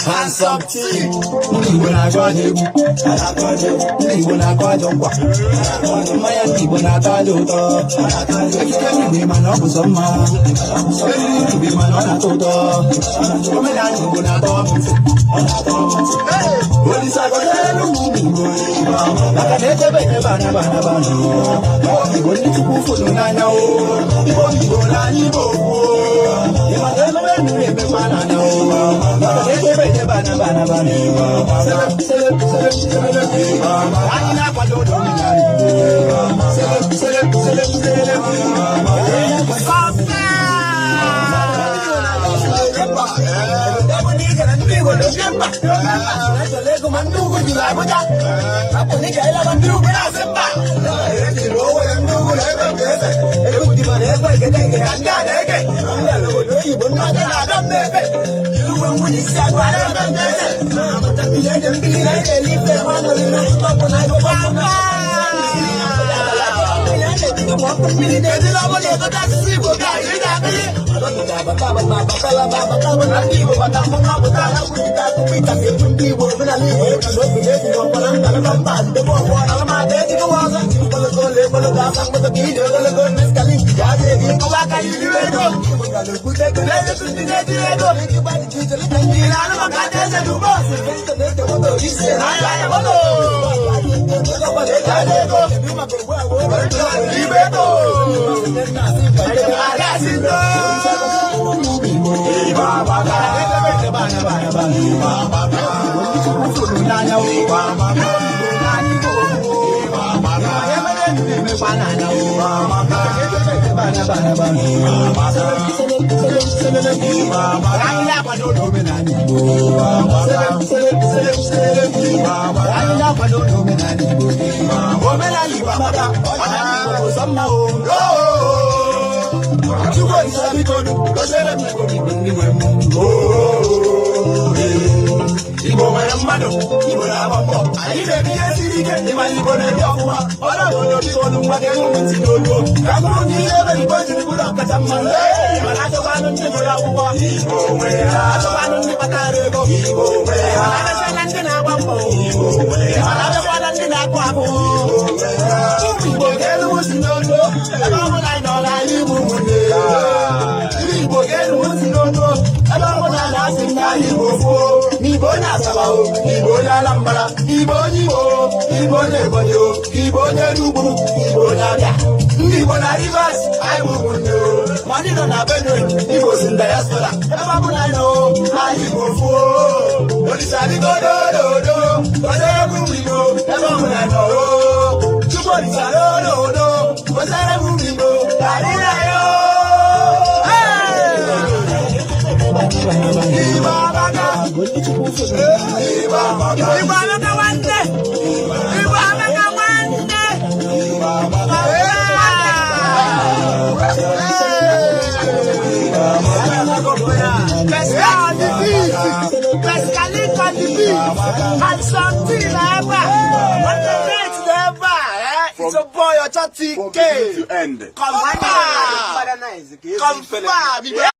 Handsome T. Igbo na-agụ egwu. Igbo na-akụ ajọ nkwa. Mmanya ndị Igbo na-atọ aja ụtọ. Ekike Igbo mana ọ bụ sọ mma. Igbo mana ọ na-atọ ụtọ. Omenala Igbo na-atọ ọmụntị. Olisa gọzielu ụmụ Igbo. Maka na echebe echebe anaba. Igbo ndị Chukwu fụrụ n'anya o. Igbo n'anya Igbo. Ịmata emebe mmiri emekwa n'anya o. Maka na echebe echebe anaba. Anyị na-akwado omenala Igbo. Igbo nwere mmadụ, Igbo na-agba mbọ. Anyị na-ebi ihe siri ike, ịma Igbo na-ebi ọfụma. Ọrụ obodo biko olu nwa ga-enwe ntị n'olu. Ka bụrụ ndị ihe ebe Igbo jiri bụrụ ọkacha mma. Mana achọkwanụ ndị gụrụ akwụkwọ. Igbo nwere ha. Achọkwanụ ndị kpatara ego. Igbo nwere ha. Mana ndị na-agba mbọ. Igbo nwere ha. Mana abịakwana ndị na-akụ akụ. Ụmụ Igbo ga-eluwu si n'olu. Ebe ọ bụla anyị nọrọ anyị Igbo nwere ha. Igbo ga-eluwu si n'olu. Ebe ọ bụla na-asị ndị anyị Igbo gboo. Igbo onye Asaba o, Igbo onye Anambra, Igbo onye Igbo, Igbo onye Ebonyi o, Igbo onye Enugu, Igbo onye Abịa. Ndị Igbo na Rivers, anyị bụ ụmụnne o. Ma ndị nọ na Benue, Igbo si diaspora. Ebe ọ bụla nọ, anyị Igbo fuo. Olisa biko dododo, gọziere m ụmụ Igbo. Ebe ọ bụla nọ o. Chukwu Olisa dododo, gọziere m ụmụ Igbo. Ka anyị na ya o. Igbo amaka. Igbo amaka nwanne. Igbo amaka nwanne. Pescalink on the beach. And something ever. What the next ever? It's a boy or chatty. From beginning to end. Confirm.